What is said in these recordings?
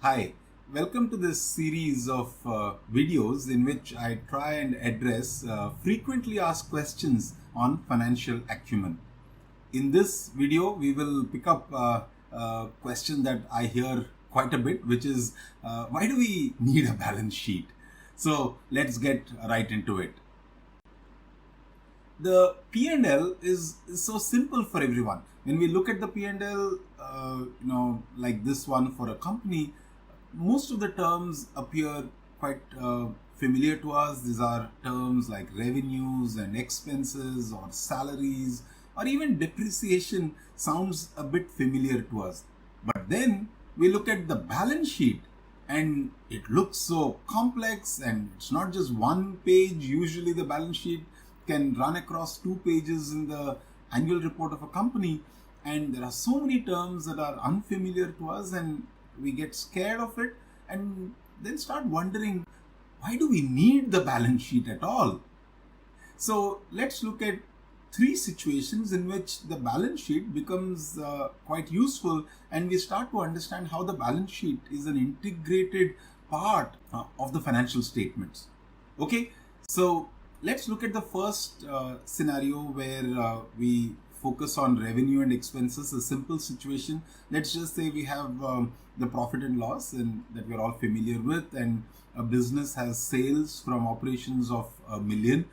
Hi, welcome to this series of videos in which I try and address frequently asked questions on financial acumen. In this video, we will pick up a question that I hear quite a bit, which is why do we need a balance sheet? So let's get right into it. The P&L is so simple for everyone. When we look at the P&L, like this one for a company, most of the terms appear quite familiar to us. These are terms like revenues and expenses or salaries or even depreciation sounds a bit familiar to us. But then we look at the balance sheet and it looks so complex, and it's not just one page. Usually the balance sheet can run across 2 pages in the annual report of a company, and there are so many terms that are unfamiliar to us and we get scared of it and then start wondering, why do we need the balance sheet at all? So let's look at 3 situations in which the balance sheet becomes quite useful, and we start to understand how the balance sheet is an integrated part of the financial statements. Okay, so let's look at the first scenario where we focus on revenue and expenses, a simple situation. Let's just say we have the profit and loss, and that we're all familiar with, and a business has sales from operations of $1 million,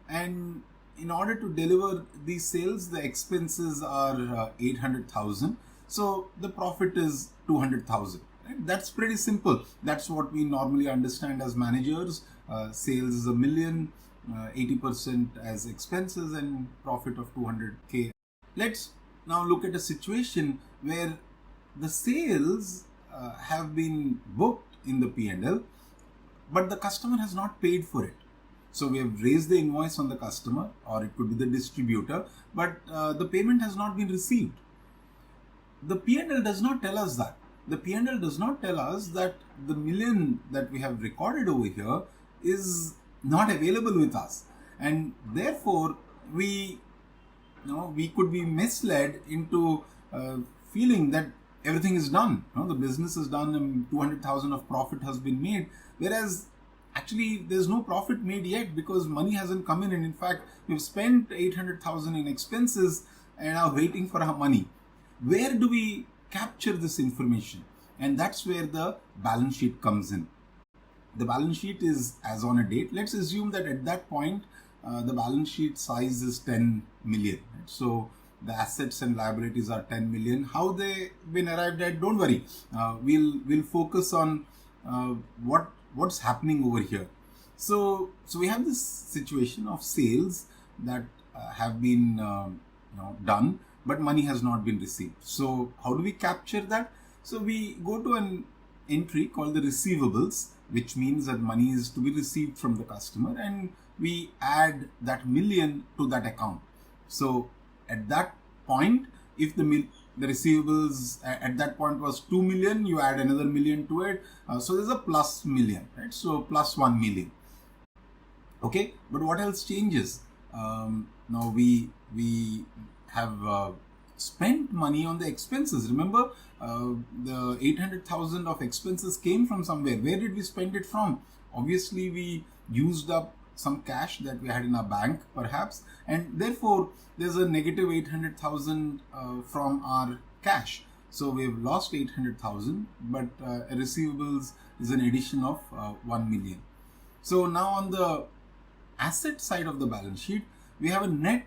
and in order to deliver these sales, the expenses are 800,000. So the profit is 200,000. Right? That's pretty simple. That's what we normally understand as managers. Sales is $1 million, 80% as expenses, and profit of 200K. Let's now look at a situation where the sales have been booked in the P&L, but the customer has not paid for it. So we have raised the invoice on the customer, or it could be the distributor, but the payment has not been received. The P&L does not tell us that. The P&L does not tell us that the $1 million that we have recorded over here is not available with us, and therefore we could be misled into feeling that everything is done. The business is done and 200,000 of profit has been made, whereas actually there's no profit made yet because money hasn't come in, and in fact we've spent 800,000 in expenses and are waiting for our money. Where do we capture this information? And that's where the balance sheet comes in. The balance sheet is as on a date. Let's assume that at that point the balance sheet size is 10 million. Right? So the assets and liabilities are 10 million. How they've been arrived at, don't worry. We'll focus on what's happening over here. So we have this situation of sales that have been done, but money has not been received. So how do we capture that? So we go to an entry called the receivables, which means that money is to be received from the customer, and we add that $1 million to that account. So at that point, if the receivables at that point was 2 million, you add another $1 million to it. So there's a plus $1 million, right? So plus 1 million. Okay, but what else changes? Now we have spent money on the expenses. Remember, the 800,000 of expenses came from somewhere. Where did we spend it from? Obviously, we used up some cash that we had in our bank, perhaps, and therefore there's a negative 800,000 from our cash. So we've lost 800,000, but receivables is an addition of 1 million. So now on the asset side of the balance sheet, we have a net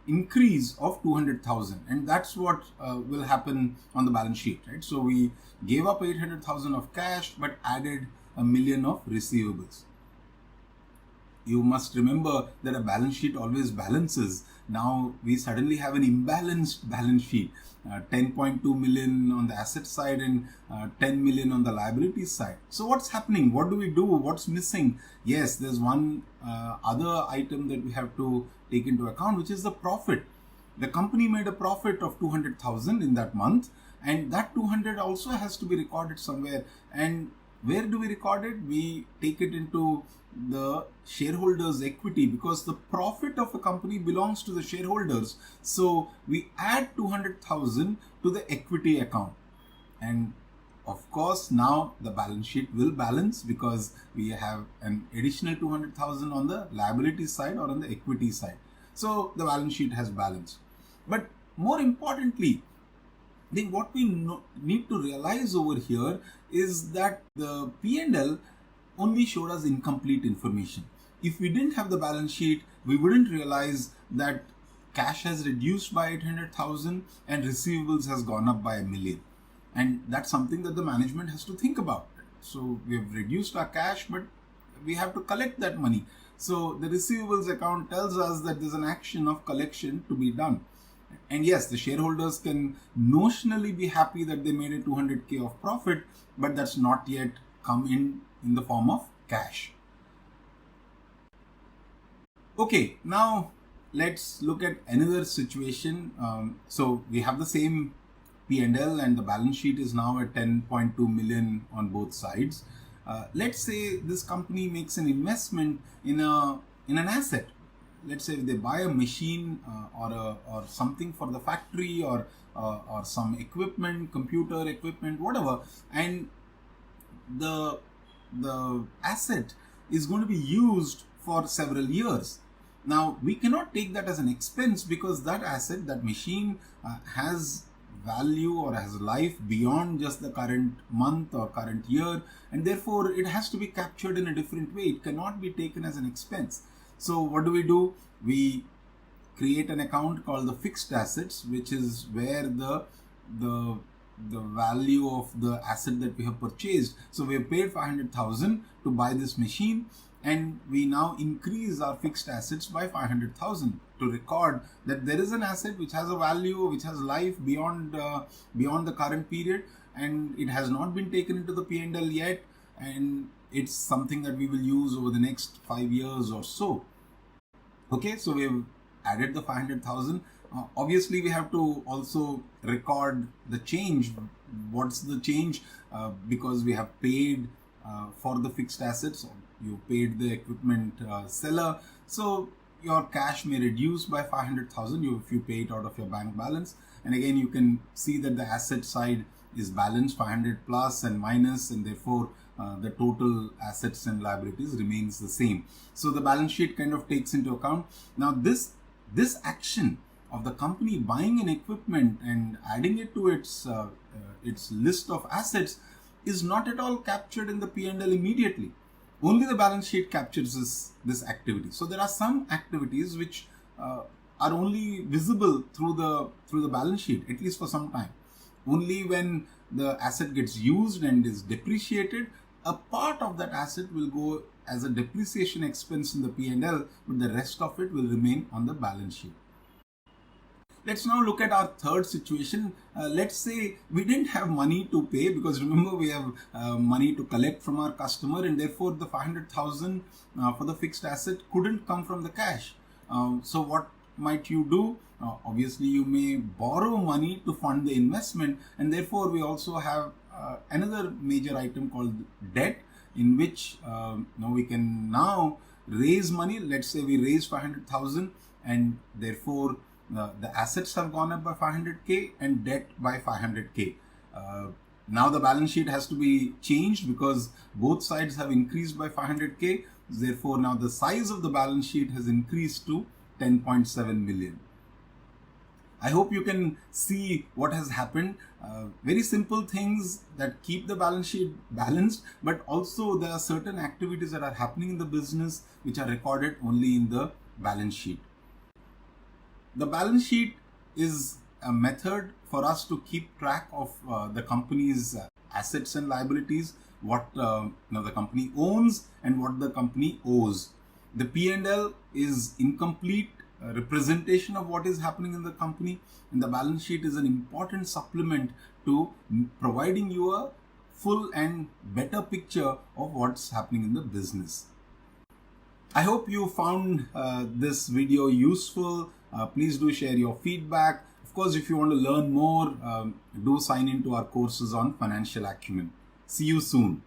increase of 200,000, and that's what will happen on the balance sheet, right? So we gave up 800,000 of cash but added $1 million of receivables. You must remember that a balance sheet always balances. Now we suddenly have an imbalanced balance sheet, 10.2 million on the asset side and 10 million on the liability side. So what's happening? What do we do? What's missing? Yes, there's one other item that we have to take into account, which is the profit. The company made a profit of 200,000 in that month, and that 200 also has to be recorded somewhere. And where do we record it? We take it into the shareholders' equity, because the profit of a company belongs to the shareholders. So we add 200,000 to the equity account. And Of course, now the balance sheet will balance because we have an additional 200,000 on the liability side or on the equity side. So the balance sheet has balance. But more importantly, I think what we need to realize over here is that the P&L only showed us incomplete information. If we didn't have the balance sheet, we wouldn't realize that cash has reduced by 800,000 and receivables has gone up by 1 million. And that's something that the management has to think about. So we have reduced our cash, but we have to collect that money. So the receivables account tells us that there's an action of collection to be done. And yes, the shareholders can notionally be happy that they made a 200k of profit, but that's not yet come in the form of cash. Okay, now let's look at another situation. So we have the same P&L and the balance sheet is now at 10.2 million on both sides. Let's say this company makes an investment in an asset. Let's say they buy a machine or something for the factory or some equipment, computer equipment, whatever, and the asset is going to be used for several years. Now we cannot take that as an expense because that asset, that machine has value or has life beyond just the current month or current year, and therefore it has to be captured in a different way. It cannot be taken as an expense. So what do? We create an account called the fixed assets, which is where the value of the asset that we have purchased. So we have paid 500,000 to buy this machine, and we now increase our fixed assets by 500,000 to record that there is an asset which has a value, which has life beyond the current period, and it has not been taken into the P&L yet, and it's something that we will use over the next 5 years or so. Okay, so we've added the 500,000. Obviously, we have to also record the change. What's the change? Because we have paid for the fixed assets, you paid the equipment seller. So your cash may reduce by 500,000 if you pay it out of your bank balance. And again, you can see that the asset side is balanced 500 plus and minus, and therefore the total assets and liabilities remains the same. So the balance sheet kind of takes into account. Now this action of the company buying an equipment and adding it to its list of assets is not at all captured in the P&L immediately. Only the balance sheet captures this activity. So there are some activities which are only visible through the balance sheet, at least for some time. Only when the asset gets used and is depreciated, a part of that asset will go as a depreciation expense in the P&L, but the rest of it will remain on the balance sheet. Let's now look at our third situation. Let's say we didn't have money to pay, because remember we have money to collect from our customer, and therefore the 500,000 for the fixed asset couldn't come from the cash. So what might you do? Obviously you may borrow money to fund the investment, and therefore we also have another major item called debt, in which we can now raise money. Let's say we raise 500,000 and therefore the assets have gone up by 500k and debt by 500k. Now the balance sheet has to be changed because both sides have increased by 500k. Therefore now the size of the balance sheet has increased to 10.7 million. I hope you can see what has happened. Very simple things that keep the balance sheet balanced, but also there are certain activities that are happening in the business which are recorded only in the balance sheet. The balance sheet is a method for us to keep track of the company's assets and liabilities, what the company owns and what the company owes. The P&L is incomplete representation of what is happening in the company, and the balance sheet is an important supplement to providing you a full and better picture of what's happening in the business. I hope you found this video useful. Please do share your feedback. Of course, if you want to learn more, do sign into our courses on Financial Acumen. See you soon.